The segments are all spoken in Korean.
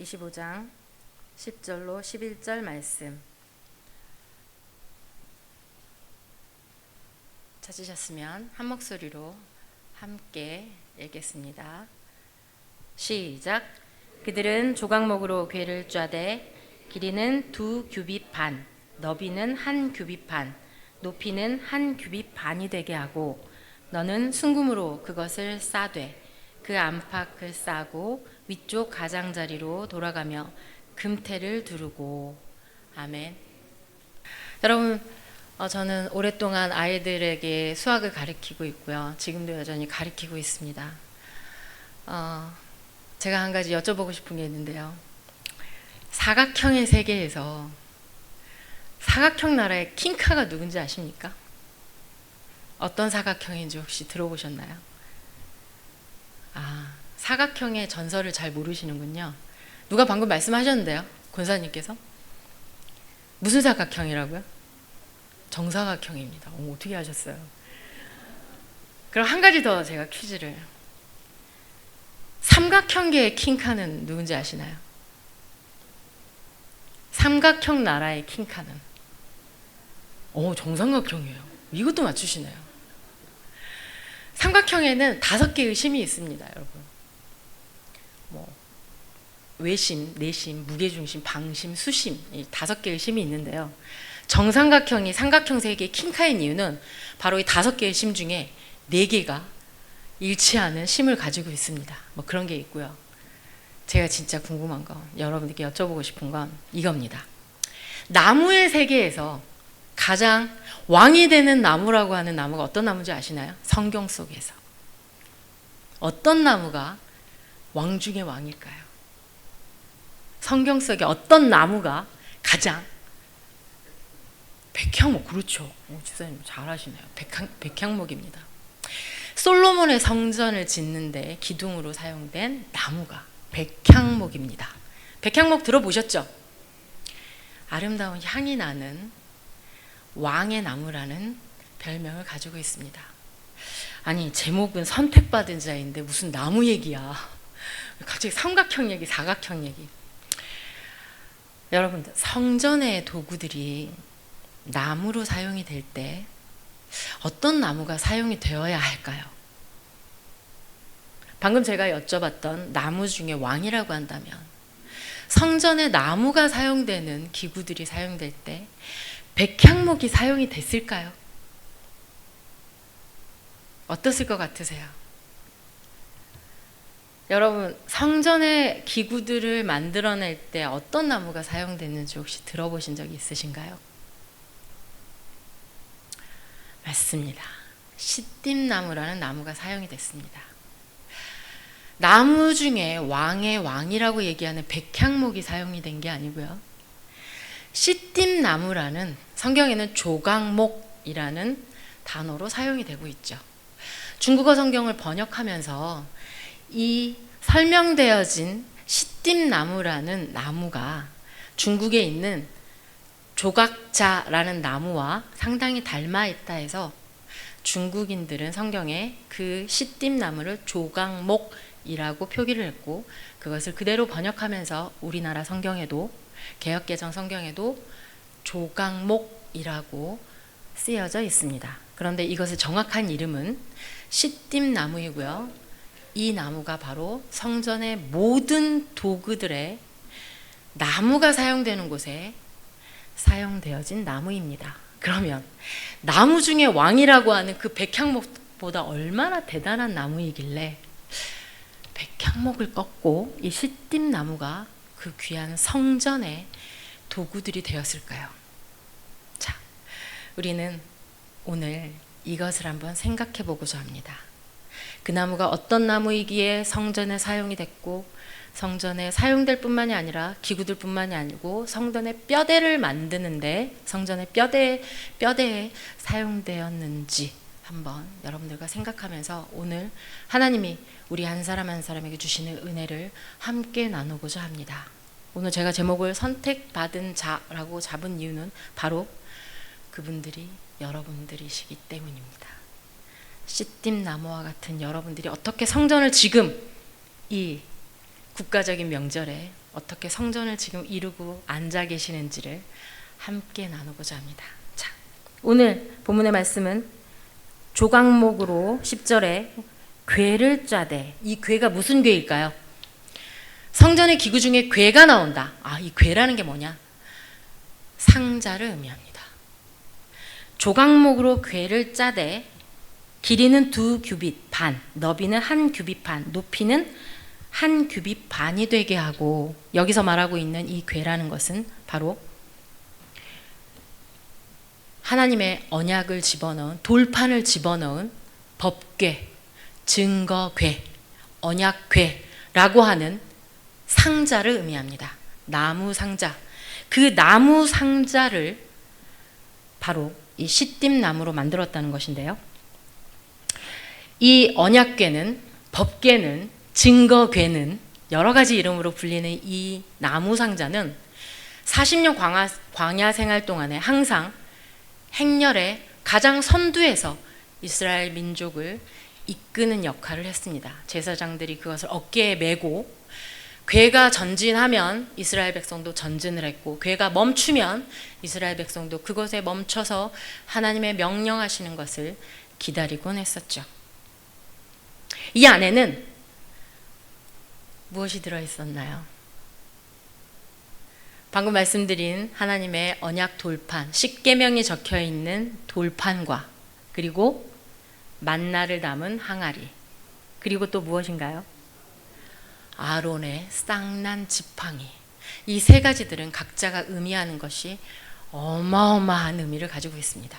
25장 10절로 11절 말씀 찾으셨으면 한 목소리로 함께 읽겠습니다. 시작. 그들은 조각목으로 궤를 짜되 길이는 2규빗 반, 너비는 1규빗 반, 높이는 1규빗 반이 되게 하고 너는 순금으로 그것을 싸되 그 안팎을 싸고 위쪽 가장자리로 돌아가며 금태를 두르고. 아멘. 여러분, 저는 오랫동안 아이들에게 수학을 가르치고 있고요. 지금도 여전히 가르치고 있습니다. 제가 한 가지 여쭤보고 싶은 게 있는데요. 사각형의 세계에서 사각형 나라의 킹카가 누군지 아십니까? 어떤 사각형인지 혹시 들어보셨나요? 사각형의 전설을 잘 모르시는군요. 누가 방금 말씀하셨는데요, 권사님께서. 무슨 사각형이라고요? 정사각형입니다. 어떻게 하셨어요? 그럼 한 가지 더 제가 퀴즈를. 삼각형계의 킹카는 누군지 아시나요? 삼각형 나라의 킹카는? 정삼각형이에요. 이것도 맞추시네요. 삼각형에는 5개의 심이 있습니다, 여러분. 외심, 내심, 무게중심, 방심, 수심, 이 5개의 심이 있는데요. 정삼각형이 삼각형 세계의 킹카인 이유는 바로 이 5개의 심 중에 4개가 일치하는 심을 가지고 있습니다. 그런 게 있고요. 제가 진짜 궁금한 건, 여러분들께 여쭤보고 싶은 건 이겁니다. 나무의 세계에서 가장 왕이 되는 나무라고 하는 나무가 어떤 나무인지 아시나요? 성경 속에서. 어떤 나무가 왕 중의 왕일까요? 성경 속에 어떤 나무가 가장? 백향목. 그렇죠. 집사님 잘하시네요. 백향목입니다. 솔로몬의 성전을 짓는데 기둥으로 사용된 나무가 백향목입니다. 백향목 들어보셨죠? 아름다운 향이 나는 왕의 나무라는 별명을 가지고 있습니다. 아니, 제목은 선택받은 자인데 무슨 나무 얘기야. 갑자기 삼각형 얘기, 사각형 얘기. 여러분들, 성전의 도구들이 나무로 사용이 될 때 어떤 나무가 사용이 되어야 할까요? 방금 제가 여쭤봤던 나무 중에 왕이라고 한다면 성전에 나무가 사용되는 기구들이 사용될 때 백향목이 사용이 됐을까요? 어떻을 것 같으세요? 여러분, 성전의 기구들을 만들어낼 때 어떤 나무가 사용됐는지 혹시 들어보신 적이 있으신가요? 맞습니다. 시띠나무라는 나무가 사용이 됐습니다. 나무 중에 왕의 왕이라고 얘기하는 백향목이 사용이 된 게 아니고요. 시띠나무라는, 성경에는 조각목이라는 단어로 사용이 되고 있죠. 중국어 성경을 번역하면서 이 설명되어진 시띠나무라는 나무가 중국에 있는 조각자라는 나무와 상당히 닮아 있다 해서 중국인들은 성경에 그 시띠나무를 조각목이라고 표기를 했고, 그것을 그대로 번역하면서 우리나라 성경에도, 개역개정 성경에도 조각목이라고 쓰여져 있습니다. 그런데 이것의 정확한 이름은 시띠나무이고요. 이 나무가 바로 성전의 모든 도구들의 나무가 사용되는 곳에 사용되어진 나무입니다. 그러면 나무 중에 왕이라고 하는 그 백향목보다 얼마나 대단한 나무이길래 백향목을 꺾고 이 시띠나무가 그 귀한 성전의 도구들이 되었을까요? 자, 우리는 오늘 이것을 한번 생각해 보고자 합니다. 그 나무가 어떤 나무이기에 성전에 사용이 됐고, 성전에 사용될 뿐만이 아니라 기구들 뿐만이 아니고 성전의 뼈대를 만드는데 성전의 뼈대에 사용되었는지 한번 여러분들과 생각하면서 오늘 하나님이 우리 한 사람 한 사람에게 주시는 은혜를 함께 나누고자 합니다. 오늘 제가 제목을 선택받은 자라고 잡은 이유는 바로 그분들이 여러분들이시기 때문입니다. 시띠나무와 같은 여러분들이 어떻게 성전을 지금 이 국가적인 명절에 어떻게 성전을 지금 이루고 앉아 계시는지를 함께 나누고자 합니다. 자, 오늘 본문의 말씀은 조각목으로 10절에 궤를 짜되, 이 궤가 무슨 궤일까요? 성전의 기구 중에 궤가 나온다. 이 궤라는 게 뭐냐? 상자를 의미합니다. 조각목으로 궤를 짜되 길이는 2규빗 반, 너비는 1규빗 반, 높이는 1규빗 반이 되게 하고, 여기서 말하고 있는 이 궤라는 것은 바로 하나님의 언약을 집어넣은, 돌판을 집어넣은 법궤, 증거궤, 언약궤라고 하는 상자를 의미합니다. 나무 상자. 그 나무 상자를 바로 이 시딤 나무로 만들었다는 것인데요. 이 언약궤는, 법궤는, 증거궤는, 여러 가지 이름으로 불리는 이 나무 상자는 40년 광야 생활 동안에 항상 행렬의 가장 선두에서 이스라엘 민족을 이끄는 역할을 했습니다. 제사장들이 그것을 어깨에 메고, 궤가 전진하면 이스라엘 백성도 전진을 했고, 궤가 멈추면 이스라엘 백성도 그것에 멈춰서 하나님의 명령하시는 것을 기다리곤 했었죠. 이 안에는 무엇이 들어있었나요? 방금 말씀드린 하나님의 언약 돌판, 십계명이 적혀있는 돌판과, 그리고 만나를 담은 항아리, 그리고 또 무엇인가요? 아론의 쌍난 지팡이. 이 세 가지들은 각자가 의미하는 것이 어마어마한 의미를 가지고 있습니다.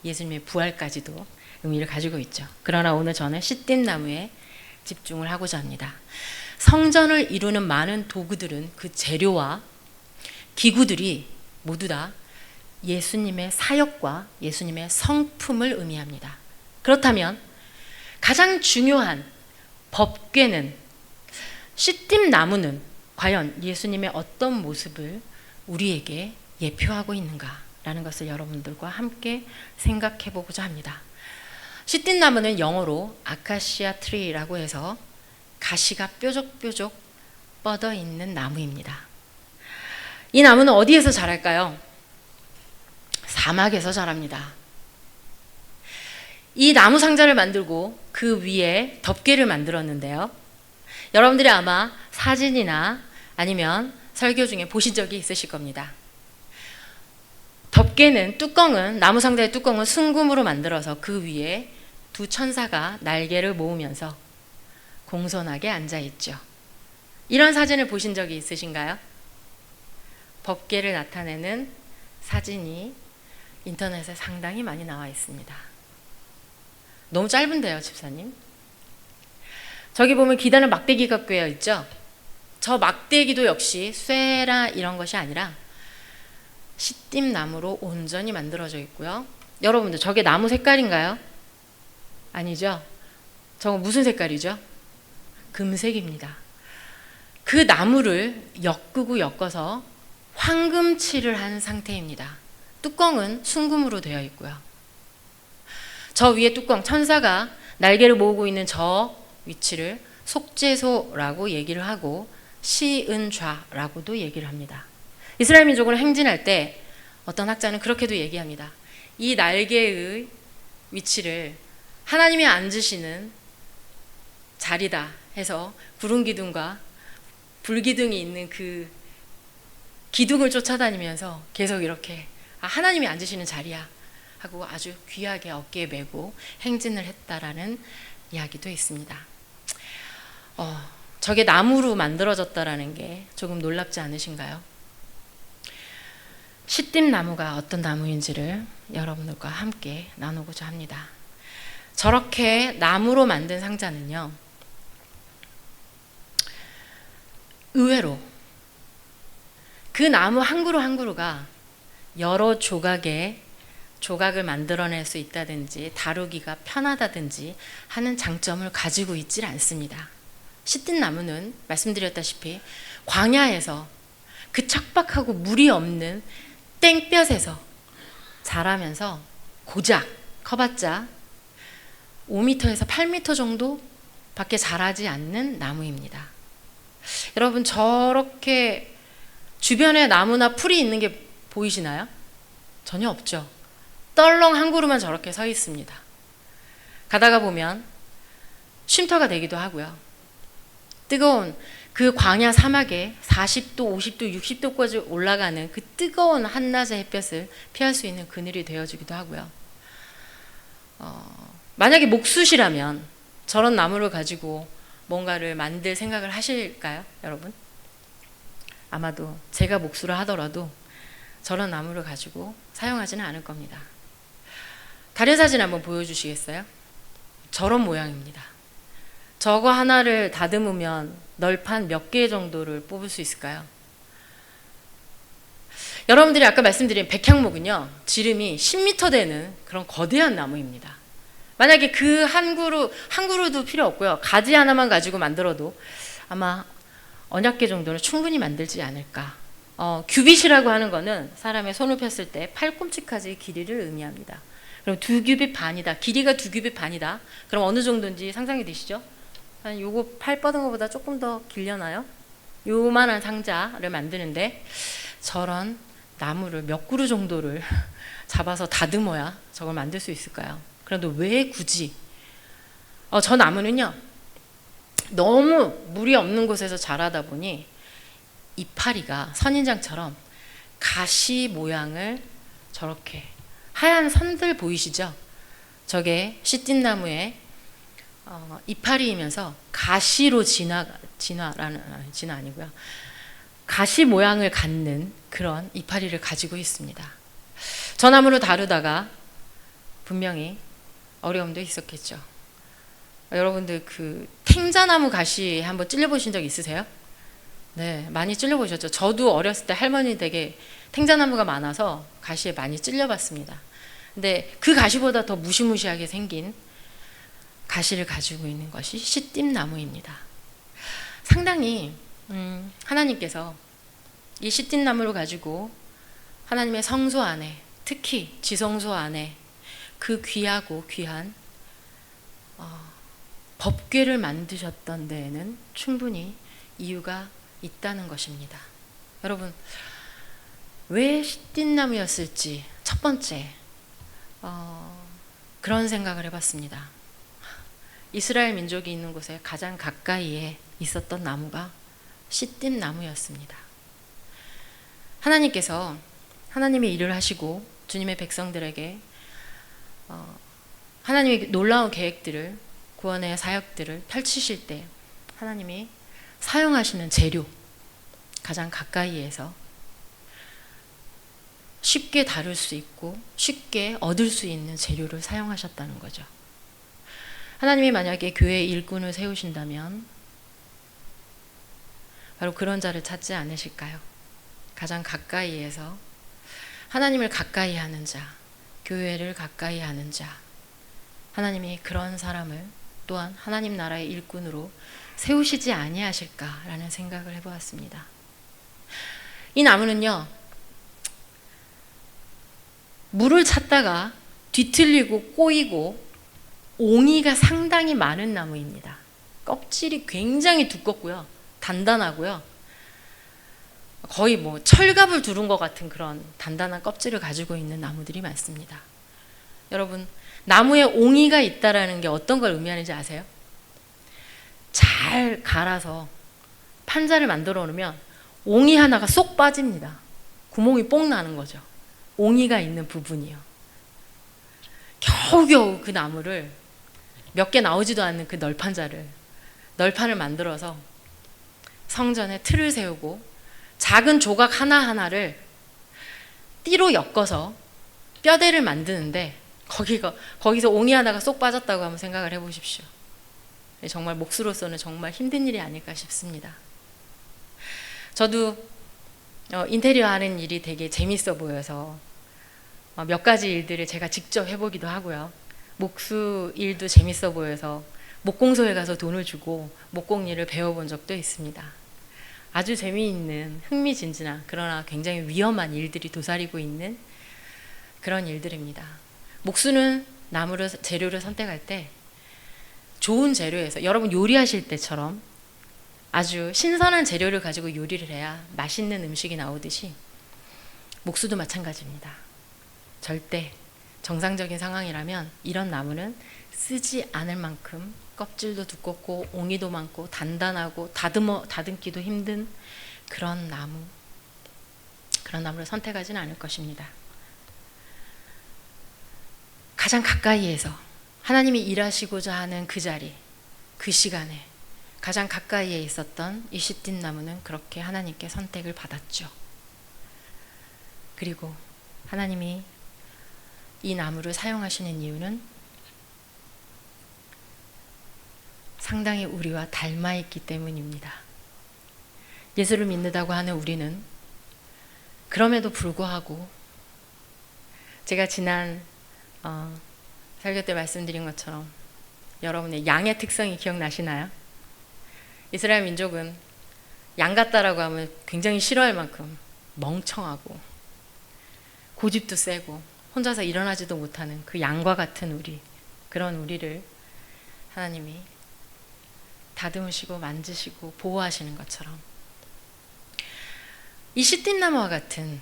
예수님의 부활까지도 의미를 가지고 있죠. 그러나 오늘 저는 시딤나무에 집중을 하고자 합니다. 성전을 이루는 많은 도구들은, 그 재료와 기구들이 모두 다 예수님의 사역과 예수님의 성품을 의미합니다. 그렇다면 가장 중요한 법궤는, 시딤나무는 과연 예수님의 어떤 모습을 우리에게 예표하고 있는가라는 것을 여러분들과 함께 생각해 보고자 합니다. 시딤나무는 영어로 아카시아 트리라고 해서 가시가 뾰족뾰족 뻗어 있는 나무입니다. 이 나무는 어디에서 자랄까요? 사막에서 자랍니다. 이 나무 상자를 만들고 그 위에 덮개를 만들었는데요. 여러분들이 아마 사진이나 아니면 설교 중에 보신 적이 있으실 겁니다. 덮개는, 뚜껑은, 나무 상자의 뚜껑은 순금으로 만들어서 그 위에 두 천사가 날개를 모으면서 공손하게 앉아있죠. 이런 사진을 보신 적이 있으신가요? 법궤를 나타내는 사진이 인터넷에 상당히 많이 나와 있습니다. 너무 짧은데요, 집사님? 저기 보면 기단은 막대기가 꿰어 있죠? 저 막대기도 역시 쇠라 이런 것이 아니라 시딤나무로 온전히 만들어져 있고요. 여러분들, 저게 나무 색깔인가요? 아니죠? 저거 무슨 색깔이죠? 금색입니다. 그 나무를 엮고 엮어서 황금칠을 한 상태입니다. 뚜껑은 순금으로 되어 있고요. 저 위에 뚜껑, 천사가 날개를 모으고 있는 저 위치를 속죄소라고 얘기를 하고 시은좌라고도 얘기를 합니다. 이스라엘 민족을 행진할 때 어떤 학자는 그렇게도 얘기합니다. 이 날개의 위치를 하나님이 앉으시는 자리다 해서 구름 기둥과 불 기둥이 있는 그 기둥을 쫓아다니면서 계속 이렇게 하나님이 앉으시는 자리야 하고 아주 귀하게 어깨에 메고 행진을 했다라는 이야기도 있습니다. 저게 나무로 만들어졌다라는 게 조금 놀랍지 않으신가요? 시딤나무가 어떤 나무인지를 여러분들과 함께 나누고자 합니다. 저렇게 나무로 만든 상자는요, 의외로 그 나무 한 그루 한 그루가 여러 조각을 만들어낼 수 있다든지 다루기가 편하다든지 하는 장점을 가지고 있질 않습니다. 시딤나무는 말씀드렸다시피 광야에서 그 척박하고 물이 없는 땡볕에서 자라면서 고작 커봤자 5m에서 8m 정도 밖에 자라지 않는 나무입니다. 여러분 저렇게 주변에 나무나 풀이 있는 게 보이시나요? 전혀 없죠. 떨렁 한 그루만 저렇게 서 있습니다. 가다가 보면 쉼터가 되기도 하고요. 뜨거운 그 광야 사막에 40도, 50도, 60도까지 올라가는 그 뜨거운 한낮의 햇볕을 피할 수 있는 그늘이 되어주기도 하고요. 만약에 목숫이라면 저런 나무를 가지고 뭔가를 만들 생각을 하실까요, 여러분? 아마도 제가 목수를 하더라도 저런 나무를 가지고 사용하지는 않을 겁니다. 다른 사진 한번 보여주시겠어요? 저런 모양입니다. 저거 하나를 다듬으면 널판 몇 개 정도를 뽑을 수 있을까요? 여러분들이 아까 말씀드린 백향목은요, 지름이 10m 되는 그런 거대한 나무입니다. 만약에 그 한 그루도 필요 없고요, 가지 하나만 가지고 만들어도 아마 언약계 정도는 충분히 만들지 않을까. 규빗이라고 하는 거는 사람의 손을 폈을 때 팔꿈치까지 길이를 의미합니다. 그럼 2규빗 반이다. 길이가 2규빗 반이다. 그럼 어느 정도인지 상상이 되시죠? 한 요거 팔 뻗은 것보다 조금 더 길려나요? 요만한 상자를 만드는데 저런 나무를 몇 그루 정도를 잡아서 다듬어야 저걸 만들 수 있을까요? 그런데 왜 굳이? 저 나무는요, 너무 물이 없는 곳에서 자라다 보니 이파리가 선인장처럼 가시 모양을 저렇게 하얀 선들 보이시죠? 저게 씨띠나무의 이파리이면서 가시로 진화 아니고요, 가시 모양을 갖는 그런 이파리를 가지고 있습니다. 저 나무를 다루다가 분명히 어려움도 있었겠죠. 여러분들 그 탱자나무 가시 한번 찔려보신 적 있으세요? 네, 많이 찔려보셨죠. 저도 어렸을 때 할머니 댁에 탱자나무가 많아서 가시에 많이 찔려봤습니다. 근데 그 가시보다 더 무시무시하게 생긴 가시를 가지고 있는 것이 씨띠나무입니다. 상당히 하나님께서 이 씨띠나무를 가지고 하나님의 성소 안에, 특히 지성소 안에 그 귀하고 귀한 법궤를 만드셨던 데에는 충분히 이유가 있다는 것입니다. 여러분, 왜 씨띠나무였을지 첫 번째 그런 생각을 해봤습니다. 이스라엘 민족이 있는 곳에 가장 가까이에 있었던 나무가 씨띠나무였습니다. 하나님께서 하나님의 일을 하시고 주님의 백성들에게 하나님의 놀라운 계획들을, 구원의 사역들을 펼치실 때 하나님이 사용하시는 재료, 가장 가까이에서 쉽게 다룰 수 있고 쉽게 얻을 수 있는 재료를 사용하셨다는 거죠. 하나님이 만약에 교회의 일꾼을 세우신다면 바로 그런 자를 찾지 않으실까요? 가장 가까이에서 하나님을 가까이 하는 자, 교회를 가까이 하는 자, 하나님이 그런 사람을 또한 하나님 나라의 일꾼으로 세우시지 아니하실까라는 생각을 해보았습니다. 이 나무는요, 물을 찾다가 뒤틀리고 꼬이고 옹이가 상당히 많은 나무입니다. 껍질이 굉장히 두껍고요, 단단하고요, 거의 뭐 철갑을 두른 것 같은 그런 단단한 껍질을 가지고 있는 나무들이 많습니다. 여러분, 나무에 옹이가 있다라는 게 어떤 걸 의미하는지 아세요? 잘 갈아서 판자를 만들어 놓으면 옹이 하나가 쏙 빠집니다. 구멍이 뽕 나는 거죠. 옹이가 있는 부분이요. 겨우겨우 그 나무를, 몇 개 나오지도 않는 그 널판을 만들어서 성전에 틀을 세우고 작은 조각 하나하나를 띠로 엮어서 뼈대를 만드는데 거기서 옹이 하나가 쏙 빠졌다고 한번 생각을 해보십시오. 정말 목수로서는 정말 힘든 일이 아닐까 싶습니다. 저도 인테리어 하는 일이 되게 재밌어 보여서 몇 가지 일들을 제가 직접 해보기도 하고요. 목수 일도 재밌어 보여서 목공소에 가서 돈을 주고 목공 일을 배워본 적도 있습니다. 아주 재미있는, 흥미진진한, 그러나 굉장히 위험한 일들이 도사리고 있는 그런 일들입니다. 목수는 재료를 선택할 때 좋은 재료에서, 여러분 요리하실 때처럼 아주 신선한 재료를 가지고 요리를 해야 맛있는 음식이 나오듯이 목수도 마찬가지입니다. 절대 정상적인 상황이라면 이런 나무는 쓰지 않을 만큼 껍질도 두껍고 옹이도 많고 단단하고 다듬기도 힘든 그런 나무를 선택하지는 않을 것입니다. 가장 가까이에서 하나님이 일하시고자 하는 그 자리, 그 시간에 가장 가까이에 있었던 이 시딘 나무는 그렇게 하나님께 선택을 받았죠. 그리고 하나님이 이 나무를 사용하시는 이유는 상당히 우리와 닮아 있기 때문입니다. 예수를 믿는다고 하는 우리는 그럼에도 불구하고 제가 지난 설교 때 말씀드린 것처럼 여러분의 양의 특성이 기억나시나요? 이스라엘 민족은 양 같다라고 하면 굉장히 싫어할 만큼 멍청하고 고집도 세고 혼자서 일어나지도 못하는 그 양과 같은 그런 우리를 하나님이 다듬으시고 만지시고 보호하시는 것처럼 이 시띠나무와 같은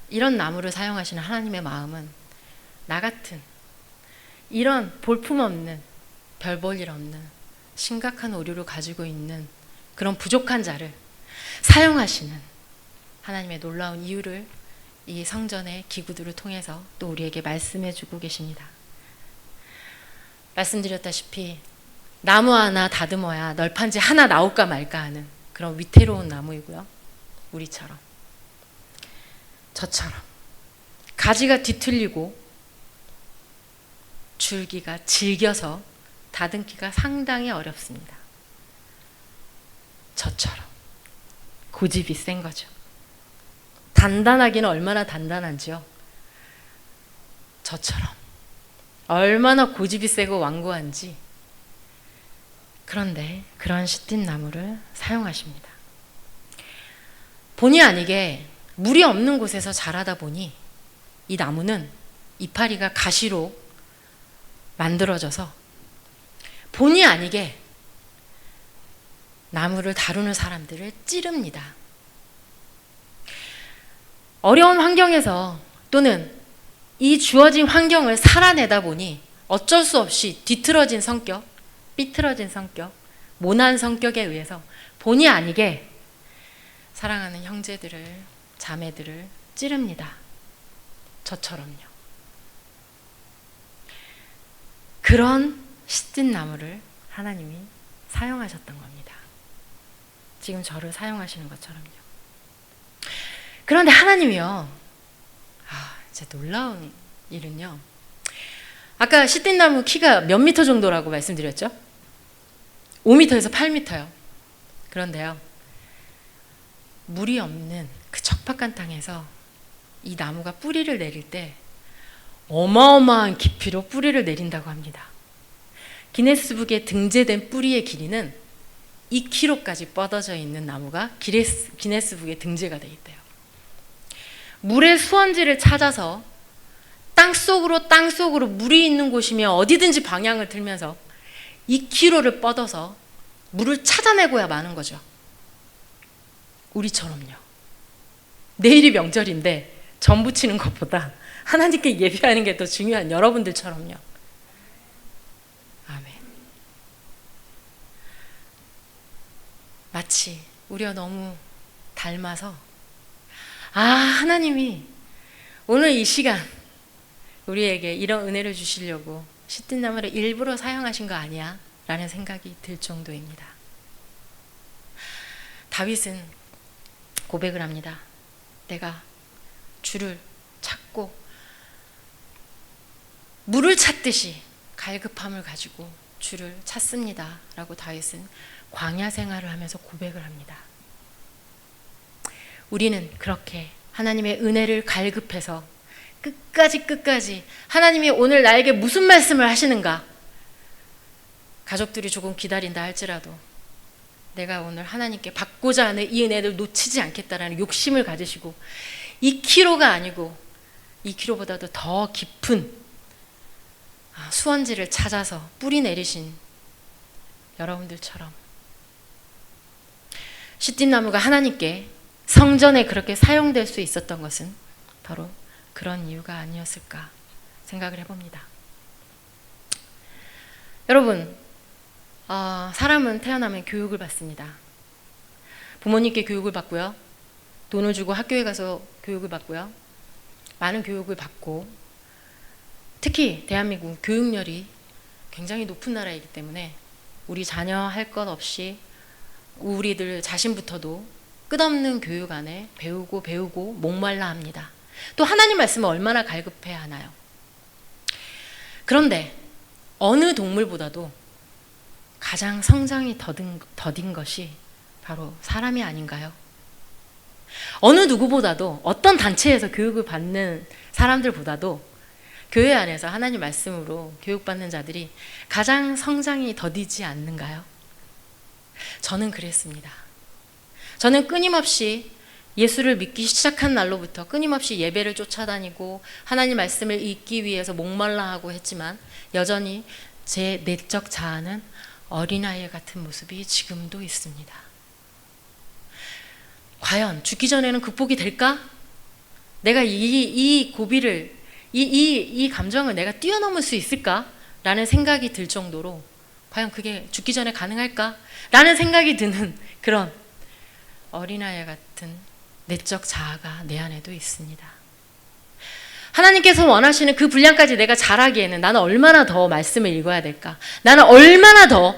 이런 나무를 사용하시는 하나님의 마음은 나 같은 이런 볼품없는 별 볼 일 없는 심각한 오류를 가지고 있는 그런 부족한 자를 사용하시는 하나님의 놀라운 이유를 이 성전의 기구들을 통해서 또 우리에게 말씀해 주고 계십니다. 말씀드렸다시피 나무 하나 다듬어야 널판지 하나 나올까 말까 하는 그런 위태로운 나무이고요. 우리처럼 저처럼 가지가 뒤틀리고 줄기가 질겨서 다듬기가 상당히 어렵습니다. 저처럼 고집이 센 거죠. 단단하기는 얼마나 단단한지요. 저처럼 얼마나 고집이 세고 완고한지. 그런데 그런 시딘 나무를 사용하십니다. 본의 아니게 물이 없는 곳에서 자라다 보니 이 나무는 이파리가 가시로 만들어져서 본의 아니게 나무를 다루는 사람들을 찌릅니다. 어려운 환경에서 또는 이 주어진 환경을 살아내다 보니 어쩔 수 없이 뒤틀어진 성격, 삐뚤어진 성격, 모난 성격에 의해서 본의 아니게 사랑하는 형제들을, 자매들을 찌릅니다. 저처럼요. 그런 시딘 나무를 하나님이 사용하셨던 겁니다. 지금 저를 사용하시는 것처럼요. 그런데 하나님이요, 진짜 놀라운 일은요, 아까 시딘 나무 키가 몇 미터 정도라고 말씀드렸죠? 5미터에서 8미터요. 그런데요, 물이 없는 그 척박한 땅에서 이 나무가 뿌리를 내릴 때 어마어마한 깊이로 뿌리를 내린다고 합니다. 기네스북에 등재된 뿌리의 길이는 2km까지 뻗어져 있는 나무가 기네스북에 등재가 되어 있대요. 물의 수원지를 찾아서 땅속으로 물이 있는 곳이면 어디든지 방향을 틀면서 2km를 뻗어서 물을 찾아내고야 마는 거죠. 우리처럼요. 내일이 명절인데 전 부치는 것보다 하나님께 예배하는 게 더 중요한 여러분들처럼요. 아멘. 마치 우리와 너무 닮아서 하나님이 오늘 이 시간 우리에게 이런 은혜를 주시려고 시딘 나무를 일부러 사용하신 거 아니야? 라는 생각이 들 정도입니다. 다윗은 고백을 합니다. 내가 주를 찾고 물을 찾듯이 갈급함을 가지고 주를 찾습니다. 라고 다윗은 광야 생활을 하면서 고백을 합니다. 우리는 그렇게 하나님의 은혜를 갈급해서 끝까지 하나님이 오늘 나에게 무슨 말씀을 하시는가, 가족들이 조금 기다린다 할지라도 내가 오늘 하나님께 받고자 하는 이 은혜를 놓치지 않겠다라는 욕심을 가지시고 2km가 아니고 2km보다도 더 깊은 수원지를 찾아서 뿌리 내리신 여러분들처럼 시띠나무가 하나님께 성전에 그렇게 사용될 수 있었던 것은 바로 그런 이유가 아니었을까 생각을 해봅니다. 여러분, 사람은 태어나면 교육을 받습니다. 부모님께 교육을 받고요. 돈을 주고 학교에 가서 교육을 받고요. 많은 교육을 받고, 특히 대한민국 교육열이 굉장히 높은 나라이기 때문에 우리 자녀 할 것 없이 우리들 자신부터도 끝없는 교육 안에 배우고 목말라 합니다. 또 하나님 말씀을 얼마나 갈급해야 하나요? 그런데 어느 동물보다도 가장 성장이 더딘 것이 바로 사람이 아닌가요? 어느 누구보다도 어떤 단체에서 교육을 받는 사람들보다도 교회 안에서 하나님 말씀으로 교육받는 자들이 가장 성장이 더디지 않는가요? 저는 그랬습니다. 저는 끊임없이 예수를 믿기 시작한 날로부터 끊임없이 예배를 쫓아다니고 하나님 말씀을 읽기 위해서 목말라하고 했지만 여전히 제 내적 자아는 어린아이 같은 모습이 지금도 있습니다. 과연 죽기 전에는 극복이 될까? 내가 이 고비를, 이 감정을 내가 뛰어넘을 수 있을까? 라는 생각이 들 정도로 과연 그게 죽기 전에 가능할까? 라는 생각이 드는 그런 어린아이 같은 내적 자아가 내 안에도 있습니다. 하나님께서 원하시는 그 분량까지 내가 잘하기에는 나는 얼마나 더 말씀을 읽어야 될까? 나는 얼마나 더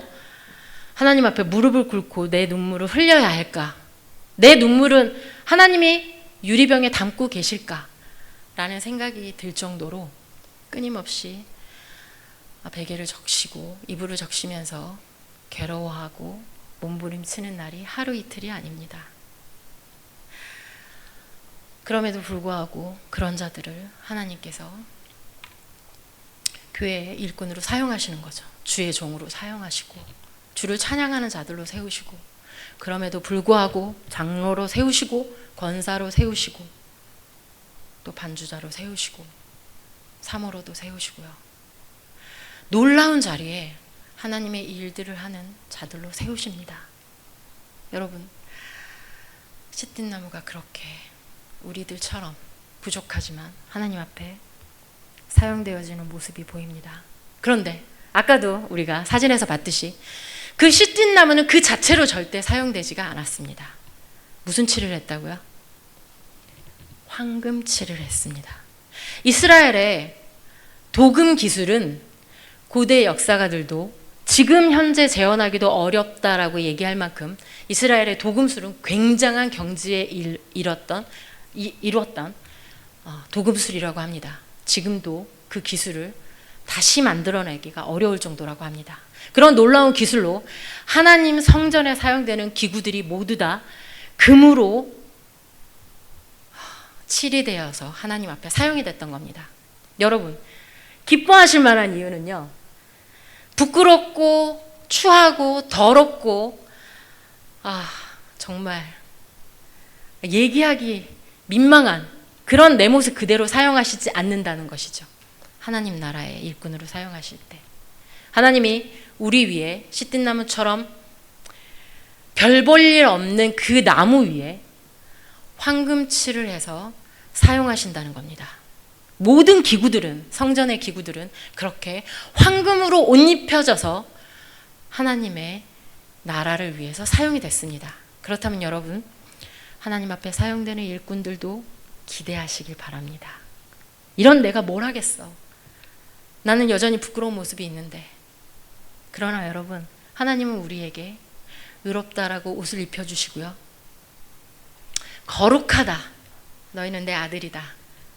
하나님 앞에 무릎을 꿇고 내 눈물을 흘려야 할까? 내 눈물은 하나님이 유리병에 담고 계실까? 라는 생각이 들 정도로 끊임없이 베개를 적시고 이불을 적시면서 괴로워하고 몸부림치는 날이 하루 이틀이 아닙니다. 그럼에도 불구하고 그런 자들을 하나님께서 교회의 일꾼으로 사용하시는 거죠. 주의 종으로 사용하시고 주를 찬양하는 자들로 세우시고, 그럼에도 불구하고 장로로 세우시고 권사로 세우시고 또 반주자로 세우시고 사모로도 세우시고요. 놀라운 자리에 하나님의 일들을 하는 자들로 세우십니다. 여러분, 시띠나무가 그렇게 우리들처럼 부족하지만 하나님 앞에 사용되어지는 모습이 보입니다. 그런데 아까도 우리가 사진에서 봤듯이 그 시띠나무는 그 자체로 절대 사용되지가 않았습니다. 무슨 칠을 했다고요? 황금칠을 했습니다. 이스라엘의 도금 기술은 고대 역사가들도 지금 현재 재현하기도 어렵다라고 얘기할 만큼 이스라엘의 도금술은 굉장한 경지에 이뤘던 도금술이라고 합니다. 지금도 그 기술을 다시 만들어내기가 어려울 정도라고 합니다. 그런 놀라운 기술로 하나님 성전에 사용되는 기구들이 모두 다 금으로 칠이 되어서 하나님 앞에 사용이 됐던 겁니다. 여러분, 기뻐하실 만한 이유는요, 부끄럽고 추하고 더럽고 정말 얘기하기 민망한 그런 내 모습 그대로 사용하시지 않는다는 것이죠. 하나님 나라의 일꾼으로 사용하실 때 하나님이 우리 위에 시띠나무처럼 별 볼 일 없는 그 나무 위에 황금칠을 해서 사용하신다는 겁니다. 모든 기구들은, 성전의 기구들은 그렇게 황금으로 옷 입혀져서 하나님의 나라를 위해서 사용이 됐습니다. 그렇다면 여러분, 하나님 앞에 사용되는 일꾼들도 기대하시길 바랍니다. 이런 내가 뭘 하겠어? 나는 여전히 부끄러운 모습이 있는데. 그러나 여러분, 하나님은 우리에게 의롭다라고 옷을 입혀주시고요, 거룩하다, 너희는 내 아들이다,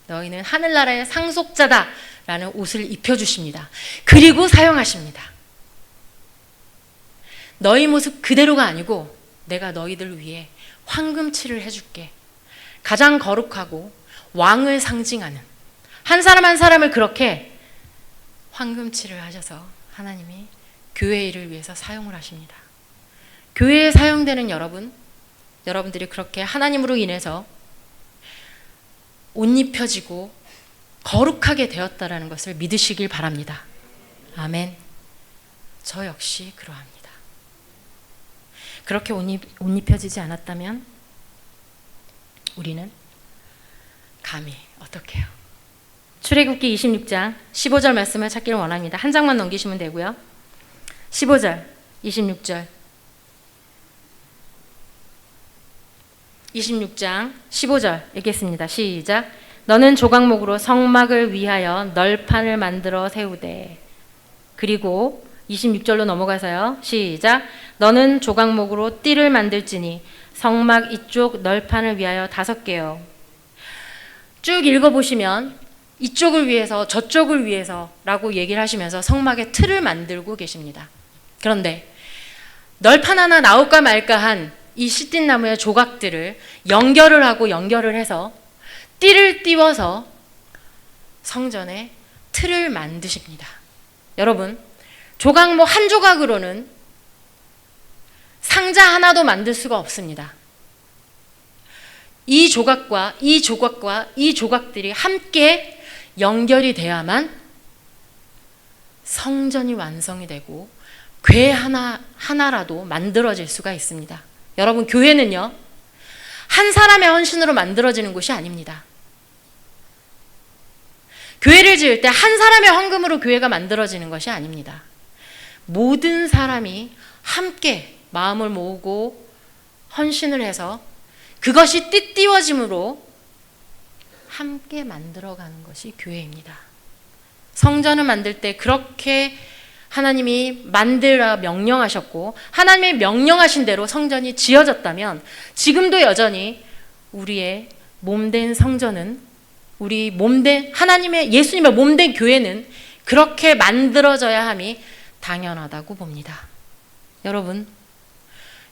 너희는 하늘나라의 상속자다 라는 옷을 입혀주십니다. 그리고 사용하십니다. 너희 모습 그대로가 아니고 내가 너희들 위해 황금칠을 해줄게. 가장 거룩하고 왕을 상징하는 한 사람 한 사람을 그렇게 황금칠을 하셔서 하나님이 교회 일을 위해서 사용을 하십니다. 교회에 사용되는 여러분들이 그렇게 하나님으로 인해서 옷 입혀지고 거룩하게 되었다라는 것을 믿으시길 바랍니다. 아멘. 저 역시 그러합니다. 그렇게 옷 입혀지지 않았다면 우리는 감히 어떻게 해요? 출애굽기 26장 15절 말씀을 찾기를 원합니다. 한 장만 넘기시면 되고요. 15절, 26절. 26장 15절 읽겠습니다. 시작. 너는 조각목으로 성막을 위하여 널판을 만들어 세우되. 그리고 26절로 넘어가서요. 시작. 너는 조각목으로 띠를 만들지니 성막 이쪽 널판을 위하여 5개요. 쭉 읽어보시면 이쪽을 위해서 저쪽을 위해서 라고 얘기를 하시면서 성막의 틀을 만들고 계십니다. 그런데 널판 하나 나올까 말까 한 이 시띠나무의 조각들을 연결을 하고 연결을 해서 띠를 띄워서 성전에 틀을 만드십니다. 여러분, 조각목 한 조각으로는 상자 하나도 만들 수가 없습니다. 이 조각과 이 조각과 이 조각들이 함께 연결이 돼야만 성전이 완성이 되고 궤 하나라도 만들어질 수가 있습니다. 여러분, 교회는요, 한 사람의 헌신으로 만들어지는 곳이 아닙니다. 교회를 지을 때 한 사람의 헌금으로 교회가 만들어지는 것이 아닙니다. 모든 사람이 함께 마음을 모으고 헌신을 해서 그것이 띠띠워짐으로 함께 만들어가는 것이 교회입니다. 성전을 만들 때 그렇게 하나님이 만들라 명령하셨고 하나님의 명령하신 대로 성전이 지어졌다면 지금도 여전히 우리의 몸된 성전은, 우리 몸된 하나님의 예수님의 몸된 교회는 그렇게 만들어져야 함이 당연하다고 봅니다. 여러분,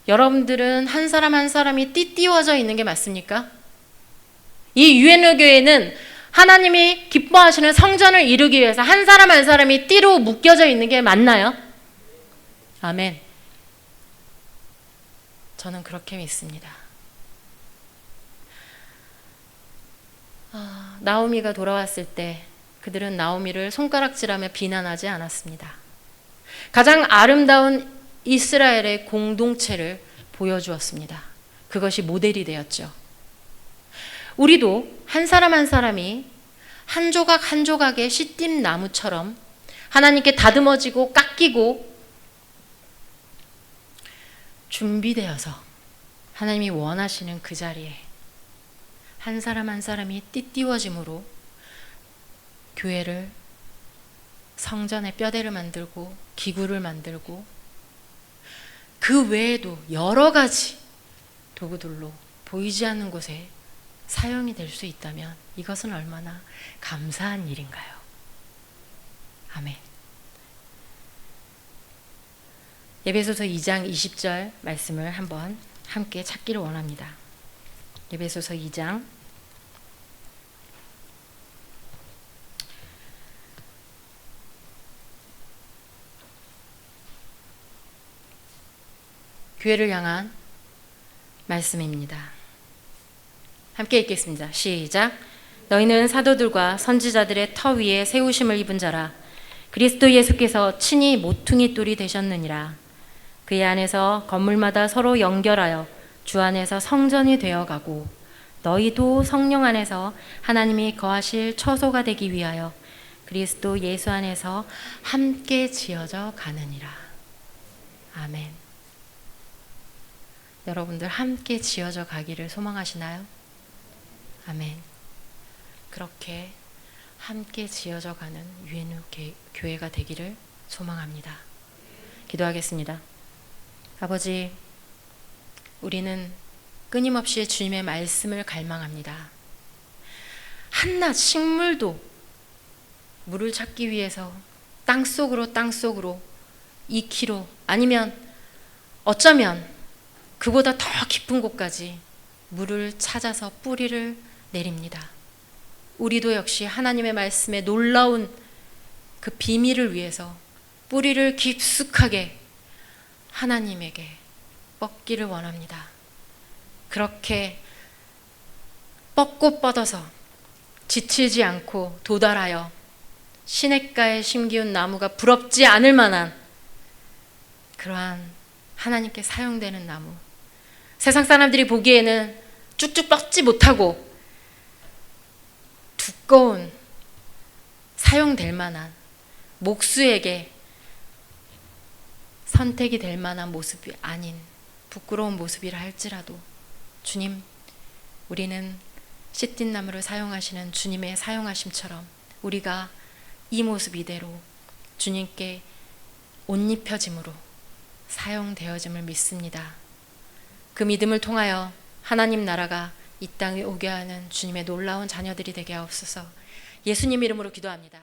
여러분들은 한 사람 한 사람이 띠띠워져 있는 게 맞습니까? 이 유엔로 교회는 하나님이 기뻐하시는 성전을 이루기 위해서 한 사람 한 사람이 띠로 묶여져 있는 게 맞나요? 아멘. 저는 그렇게 믿습니다. 나오미가 돌아왔을 때 그들은 나오미를 손가락질하며 비난하지 않았습니다. 가장 아름다운 이스라엘의 공동체를 보여주었습니다. 그것이 모델이 되었죠. 우리도 한 사람 한 사람이 한 조각 한 조각의 시띠 나무처럼 하나님께 다듬어지고 깎이고 준비되어서 하나님이 원하시는 그 자리에 한 사람 한 사람이 띠띠워짐으로 교회를, 성전의 뼈대를 만들고 기구를 만들고 그 외에도 여러 가지 도구들로 보이지 않는 곳에 사용이 될 수 있다면 이것은 얼마나 감사한 일인가요? 아멘. 에베소서 2장 20절 말씀을 한번 함께 찾기를 원합니다. 에베소서 2장 교회를 향한 말씀입니다. 함께 읽겠습니다. 시작. 너희는 사도들과 선지자들의 터 위에 세우심을 입은 자라. 그리스도 예수께서 친히 모퉁이 돌이 되셨느니라. 그의 안에서 건물마다 서로 연결하여 주 안에서 성전이 되어가고 너희도 성령 안에서 하나님이 거하실 처소가 되기 위하여 그리스도 예수 안에서 함께 지어져 가느니라. 아멘. 여러분들 함께 지어져 가기를 소망하시나요? 아멘. 그렇게 함께 지어져 가는 유엔루 교회가 되기를 소망합니다. 기도하겠습니다. 아버지, 우리는 끊임없이 주님의 말씀을 갈망합니다. 한낱 식물도 물을 찾기 위해서 땅속으로 2km 아니면 어쩌면 그보다 더 깊은 곳까지 물을 찾아서 뿌리를 내립니다. 우리도 역시 하나님의 말씀에 놀라운 그 비밀을 위해서 뿌리를 깊숙하게 하나님에게 뻗기를 원합니다. 그렇게 뻗고 뻗어서 지치지 않고 도달하여 시냇가에 심기운 나무가 부럽지 않을 만한 그러한 하나님께 사용되는 나무, 세상 사람들이 보기에는 쭉쭉 뻗지 못하고 두꺼운 사용될 만한 목수에게 선택이 될 만한 모습이 아닌 부끄러운 모습이라 할지라도 주님, 우리는 씨띤 나무를 사용하시는 주님의 사용하심처럼 우리가 이 모습 이대로 주님께 옷 입혀짐으로 사용되어짐을 믿습니다. 그 믿음을 통하여 하나님 나라가 이 땅에 오게 하는 주님의 놀라운 자녀들이 되게 하옵소서. 예수님 이름으로 기도합니다.